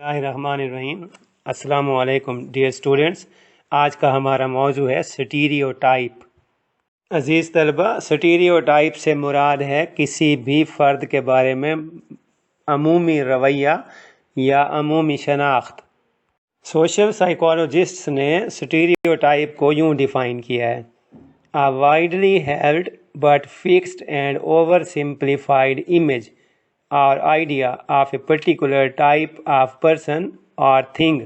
बिस्मिल्लाहिर्रहमानिर्रहीम। अस्सलाम वालेकुम डियर स्टूडेंट्स। आज का हमारा मौजू है स्टीरियोटाइप। अज़ीज़ तलबा, स्टीरियोटाइप से मुराद है किसी भी फ़र्द के बारे में अमूमी रवैया या अमूमी शनाख्त। सोशल साइकोलॉजिस्ट्स ने स्टीरियोटाइप को यूँ डिफ़ाइन किया है: a widely held but fixed and oversimplified image or idea of a particular type of person or thing।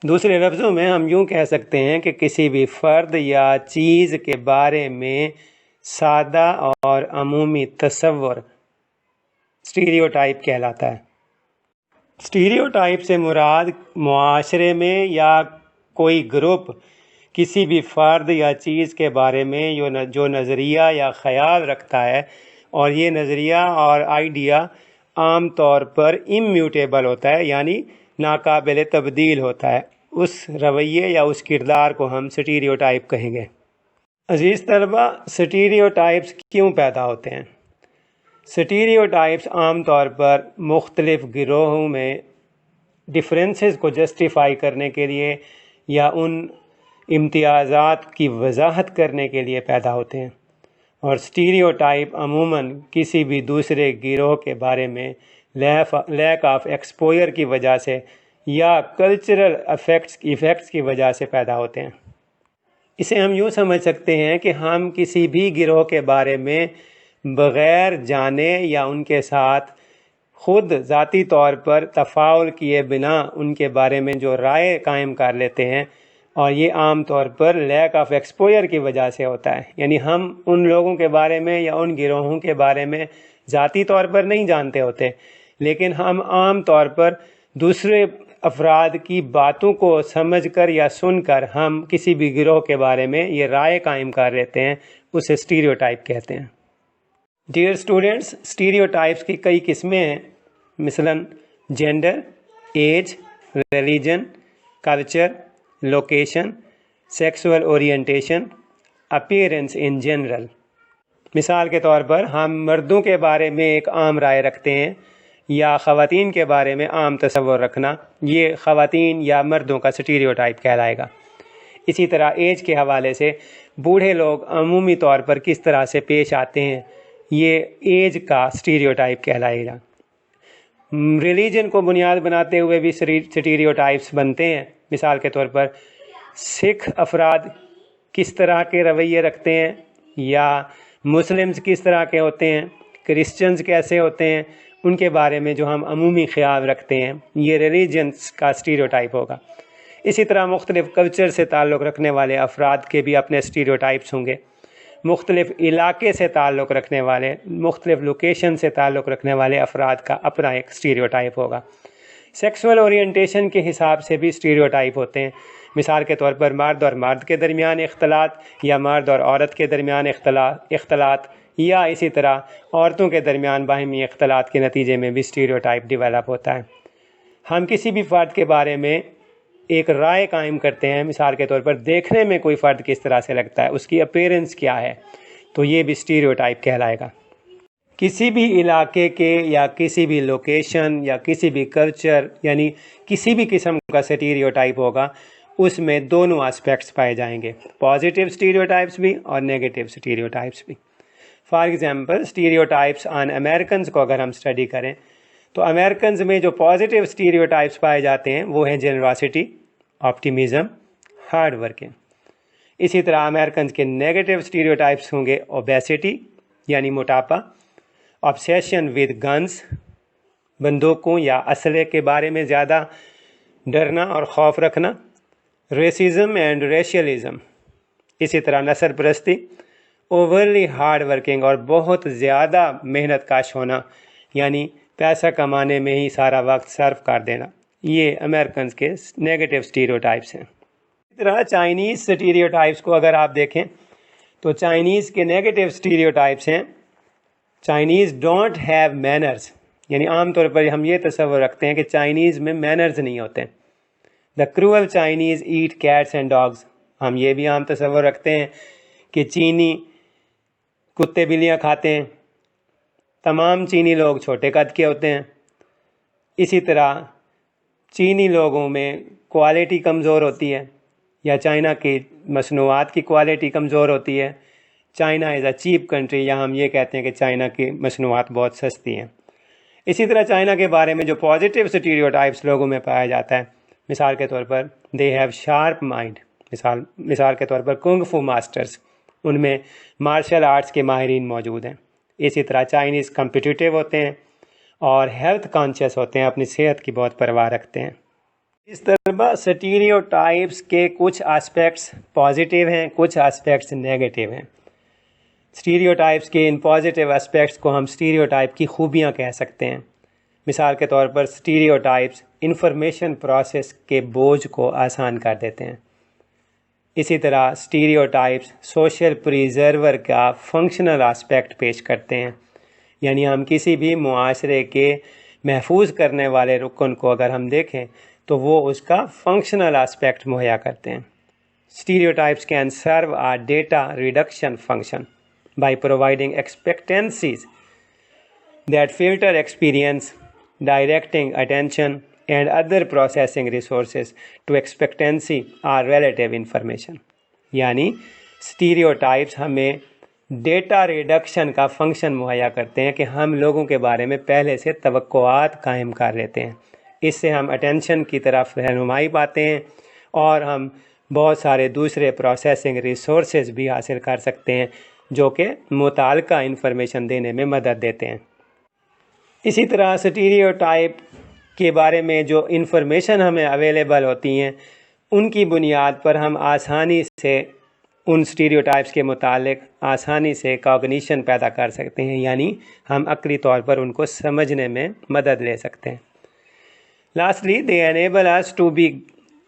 दूसरे लफ्ज़ों में हम यूँ कह सकते हैं कि किसी भी फ़र्द या चीज़ के बारे में सादा और अमूमी तसव्वुर स्टीरियोटाइप कहलाता है। स्टीरियोटाइप से मुराद मुआशरे में या कोई ग्रुप किसी भी फ़र्द या चीज़ के बारे में जो नज़रिया या ख़याल रखता है, और ये नज़रिया और आइडिया आम तौर पर इम्यूटेबल होता है, यानी नाकाबिल तब्दील होता है, उस रवैये या उस किरदार को हम स्टीरियोटाइप कहेंगे। अज़ीज़ तलबा, स्टीरियोटाइप्स क्यों पैदा होते हैं? स्टीरियोटाइप्स आम तौर पर मुख्तलिफ़ गिरोहों में डिफरेंसेस को जस्टिफ़ाई करने के लिए या उन इम्तियाज़ात की वजाहत करने के लिए पैदा होते हैं, और स्टीरियोटाइप अमूमन किसी भी दूसरे गिरोह के बारे में लैक ऑफ एक्सपोजर की वजह से या कल्चरल इफ़ेक्ट्स की वजह से पैदा होते हैं। इसे हम यूँ समझ सकते हैं कि हम किसी भी गिरोह के बारे में बग़ैर जाने या उनके साथ ख़ुद ज़ाती तौर पर तफ़ाउल किए बिना उनके बारे में जो राय कायम कर लेते हैं, और ये आम तौर पर लैक ऑफ एक्सपोजर की वजह से होता है, यानी हम उन लोगों के बारे में या उन गिरोहों के बारे में ज़ाती तौर पर नहीं जानते होते, लेकिन हम आम तौर पर दूसरे अफराद की बातों को समझकर या सुनकर हम किसी भी गिरोह के बारे में ये राय कायम कर लेते हैं, उसे स्टीरियोटाइप कहते हैं। डियर स्टूडेंट्स, स्टीरियोटाइप्स की कई किस्में हैं, मिसलन gender, age, religion, culture, location, sexual orientation, appearance in general. मिसाल के तौर पर हम मर्दों के बारे में एक आम राय रखते हैं या ख़वातीन के बारे में आम तसव्वुर रखना, ये ख़वातीन या मर्दों का स्टीरियोटाइप कहलाएगा। इसी तरह एज के हवाले से बूढ़े लोग अमूमी तौर पर किस तरह से पेश आते हैं, ये एज का स्टीरियोटाइप कहलाएगा। रिलीजन को बुनियाद बनाते हुए भी स्टीरियोटाइप्स बनते हैं। मिसाल के तौर पर सिख अफराद किस तरह के रवैये रखते हैं, या मुस्लिम्स किस तरह के होते हैं, क्रिश्चियंस कैसे होते हैं, उनके बारे में जो हम अमूमी ख्याल रखते हैं, ये रिलीजन्स का स्टीरियोटाइप होगा। इसी तरह मुख्तलिफ़ कल्चर से ताल्लुक़ रखने वाले अफराद के भी अपने स्टीरियोटाइप्स होंगे। मुख्तलिफ़ इलाके से ताल्लुक़ रखने वाले, मुख्तलिफ़ लोकेशन से ताल्लुक़ रखने वाले अफराद का अपना एक स्टीरियोटाइप होगा। सेक्सुअल ओरिएंटेशन के हिसाब से भी स्टीरियोटाइप होते हैं। मिसाल के तौर पर मर्द और मर्द के दरमियान इख्तलात, या मर्द और औरत के दरमियान इख्तलात, या इसी तरह औरतों के दरमियान बाहिमी इख्तलात के नतीजे में भी स्टीरियोटाइप डेवलप होता है। हम किसी भी फ़र्द के बारे में एक राय कायम करते हैं, मिसाल के तौर पर देखने में कोई फ़र्द किस तरह से लगता है, उसकी अपीयरेंस क्या है, तो ये भी स्टीरियोटाइप कहलाएगा। किसी भी इलाके के या किसी भी लोकेशन या किसी भी कल्चर, यानी किसी भी किस्म का स्टीरियोटाइप होगा, उसमें दोनों एस्पेक्ट्स पाए जाएंगे, पॉजिटिव स्टीरियोटाइप्स भी और नेगेटिव स्टीरियोटाइप्स भी। For example, stereotypes on Americans को अगर हम स्टडी करें, तो अमेरिकन्स में जो पॉजिटिव स्टीरियोटाइप्स पाए जाते हैं वो हैं जेनरॉसिटी, ऑप्टिमिज़म, हार्ड वर्किंग। इसी तरह अमेरिकन्स के नेगेटिव स्टीरियोटाइप्स होंगे ओबेसिटी यानी मोटापा, ऑब्सेशन विद गन्स, बंदूकों या असले के बारे में ज़्यादा डरना और खौफ रखना, रेसिज्म एंड रेशियलिज्म। इसी तरह नस्ल परस्ती, ओवरली हार्ड वर्किंग और बहुत ज़्यादा मेहनत काश होना, यानी पैसा कमाने में ही सारा वक्त सर्व कर देना, ये अमेरिकन्स के नेगेटिव स्टीरियोटाइप्स हैं। इसी तरह चाइनीज़ स्टीरियोटाइप्स को अगर आप देखें, तो चाइनीज़ के नेगेटिव स्टीरियोटाइप्स हैं: चाइनीज़ डोंट हैव मैनर्स, यानी आम तौर पर हम ये तस्वर रखते हैं कि चाइनीज़ में मैनर्स नहीं होते। The cruel Chinese eat cats and dogs, हम ये भी आम तस्वर रखते हैं कि चीनी कुत्ते बिल्लियाँ खाते हैं। तमाम चीनी लोग छोटे कद के होते हैं। इसी तरह चीनी लोगों में क्वालिटी कमज़ोर होती है या चाइना की मसनूआत की क्वालिटी कमज़ोर होती है। China is a cheap country, या हम ये कहते हैं कि चाइना की मसनूआत बहुत सस्ती हैं। इसी तरह चाइना के बारे में जो पॉजिटिव स्टीरियोटाइप्स लोगों में पाया जाता है, मिसाल के तौर पर दे हैव शार्प माइंड, मिसाल के तौर पर कुंग फू मास्टर्स, उनमें मार्शल आर्ट्स के माहिरीन मौजूद हैं। इसी तरह चाइनीज़ कम्पिटिटिव होते हैं और हेल्थ कॉन्शियस होते हैं, अपनी सेहत की बहुत परवाह रखते हैं। इस तरह स्टीरियोटाइप्स के कुछ एस्पेक्ट्स पॉजिटिव हैं, कुछ एस्पेक्ट्स नेगेटिव हैं। स्टीरियोटाइप्स के इन पॉजिटिव एस्पेक्ट्स को हम स्टीरियोटाइप की खूबियाँ कह सकते हैं। मिसाल के तौर पर स्टीरियोटाइप्स इंफॉर्मेशन प्रोसेस के बोझ को आसान कर देते हैं। इसी तरह स्टीरियोटाइप्स सोशल प्रिजर्वर का फंक्शनल एस्पेक्ट पेश करते हैं, यानी हम किसी भी मुआशरे के महफूज करने वाले रुकन को अगर हम देखें तो वो उसका फंक्शनल एस्पेक्ट मुहैया करते हैं। Stereotypes can serve a data reduction function by providing expectancies that filter experience, directing attention and other processing resources to expectancy or relative information। यानी स्टीरियोटाइप्स हमें डेटा रिडक्शन का फंक्शन मुहैया करते हैं कि हम लोगों के बारे में पहले से तवक्कुआत कायम कर लेते हैं। इससे हम अटेंशन की तरफ रहनुमाई पाते हैं और हम बहुत सारे दूसरे प्रोसेसिंग रिसोर्सेज भी हासिल कर सकते हैं जो कि मुताल्लिका इंफॉर्मेशन देने में मदद देते हैं। इसी तरह स्टीरियोटाइप के बारे में जो इंफॉर्मेशन हमें अवेलेबल होती हैं उनकी बुनियाद पर हम आसानी से उन स्टीरियोटाइप्स के मुतालिक आसानी से कॉग्निशन पैदा कर सकते हैं, यानी हम अक्ली तौर पर उनको समझने में मदद ले सकते हैं। Lastly they enable us to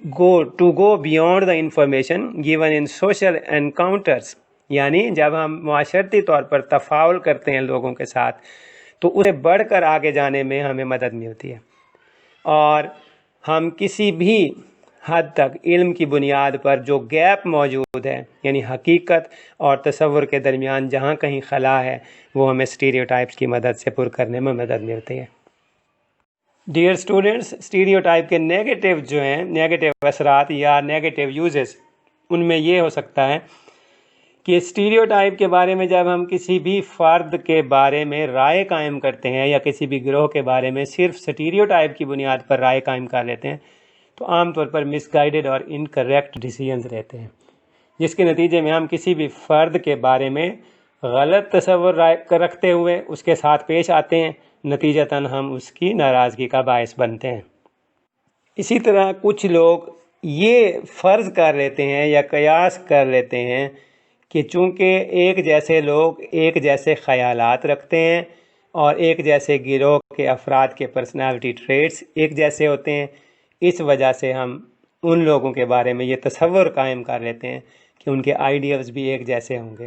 go beyond the information given in social encounters, यानी जब हम मुआशरती तौर पर तफाउल करते हैं लोगों के साथ तो उसे बढ़कर आगे जाने में हमें मदद मिलती है और हम किसी भी हद तक इल्म की बुनियाद पर जो गैप मौजूद है, यानी हकीकत और तसव्वुर के दरमियान जहाँ कहीं खला है, वो हमें स्टीरियोटाइप्स की मदद से पुर करने में मदद मिलती है। डियर स्टूडेंट्स, स्टीरियोटाइप के नेगेटिव जो हैं, नेगेटिव असरात या नेगेटिव यूजेस, उनमें ये हो सकता है कि स्टीरियोटाइप के बारे में जब हम किसी भी फ़र्द के बारे में राय कायम करते हैं या किसी भी गिरोह के बारे में सिर्फ स्टीरियोटाइप की बुनियाद पर राय कायम कर लेते हैं तो आम तौर पर मिसगाइडेड और इनकरेक्ट डिसीजंस रहते हैं, जिसके नतीजे में हम किसी भी फ़र्द के बारे में गलत तसव्वुर रखते हुए उसके साथ पेश आते हैं, नतीजतन हम उसकी नाराज़गी का बायस बनते हैं। इसी तरह कुछ लोग ये फ़र्ज़ कर लेते हैं या कयास कर लेते हैं कि चूँकि एक जैसे लोग एक जैसे ख़यालात रखते हैं और एक जैसे गिरोह के अफराद के पर्सनालिटी ट्रेट्स एक जैसे होते हैं, इस वजह से हम उन लोगों के बारे में ये तसव्वुर कायम कर लेते हैं कि उनके आइडियल्स भी एक जैसे होंगे।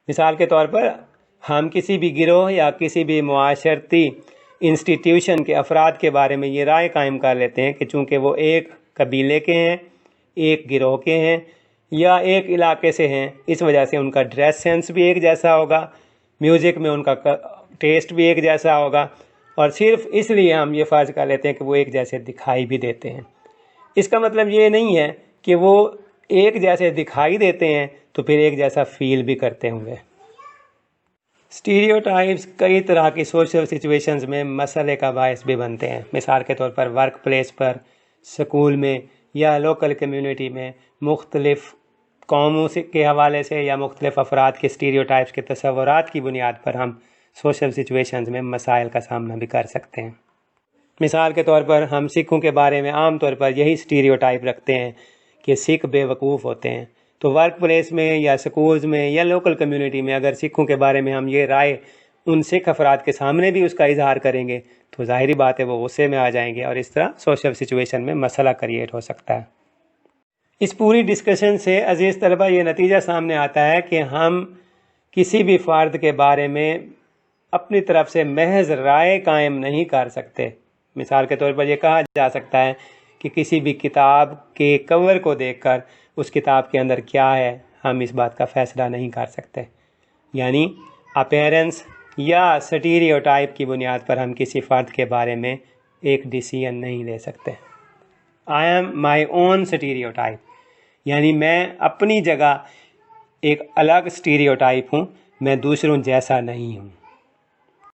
मिसाल के तौर पर हम किसी भी गिरोह या किसी भी मुआशरती इंस्टीट्यूशन के अफराद के बारे में ये राय कायम कर लेते हैं कि चूँकि वो एक कबीले के हैं, एक गिरोह के हैं या एक इलाके से हैं, इस वजह से उनका ड्रेस सेंस भी एक जैसा होगा, म्यूज़िक में उनका टेस्ट भी एक जैसा होगा, और सिर्फ इसलिए हम ये फ़र्ज़ कर लेते हैं कि वो एक जैसे दिखाई भी देते हैं। इसका मतलब ये नहीं है कि वो एक जैसे दिखाई देते हैं तो फिर एक जैसा फ़ील भी करते होंगे। स्टीरियोटाइप्स कई तरह की सोशल सिचुएशंस में मसले का बायस भी बनते हैं। मिसाल के तौर पर वर्क प्लेस पर, स्कूल में या लोकल कम्युनिटी में मुख्तलिफ़ कौमों से के हवाले से या मुख्तलिफ़ अफराद के स्टीरियोटाइप्स के तसव्वुरात की बुनियाद पर हम सोशल सिचुएशंस में मसाइल का सामना भी कर सकते हैं। मिसाल के तौर पर हम सिखों के बारे में आम तौर पर यही स्टीरियोटाइप रखते हैं कि सिख बेवकूफ़ होते हैं, तो वर्क प्लेस में या स्कूल्स में या लोकल कम्युनिटी में अगर सिखों के बारे में हम ये राय उन सिख अफराद के सामने भी उसका इजहार करेंगे तो ज़ाहिरी बात है वो गुस्से में आ जाएंगे और इस तरह सोशल सिचुएशन में मसला क्रिएट हो सकता है। इस पूरी डिस्कशन से अजीज़ तलबा ये नतीजा सामने आता है कि हम किसी भी फ़र्द के बारे में अपनी तरफ से महज राय कायम नहीं कर सकते। मिसाल के तौर पर यह कहा जा सकता है कि किसी भी किताब के कवर को देखकर उस किताब के अंदर क्या है हम इस बात का फ़ैसला नहीं कर सकते, यानी अपीयरेंस या स्टीरियोटाइप की बुनियाद पर हम किसी फ़र्द के बारे में ایک ڈیسیژن نہیں لے سکتے. I am my own stereotype, یعنی میں اپنی جگہ ایک الگ اسٹیریوٹائپ ہوں، میں دوسروں جیسا نہیں ہوں.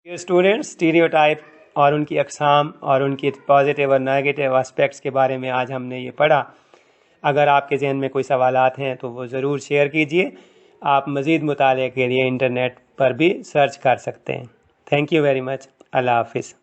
ڈیئر اسٹوڈنٹس، اسٹیریوٹائپ اور ان کی اقسام اور ان کی پازیٹیو اور نیگیٹو اسپیکٹس کے بارے میں آج ہم نے یہ پڑھا. اگر آپ کے ذہن میں کوئی سوالات ہیں تو وہ ضرور شیئر کیجئے. آپ مزید مطالعے کے لیے انٹرنیٹ پر بھی سرچ کر سکتے ہیں. Thank you very much. اللہ حافظ.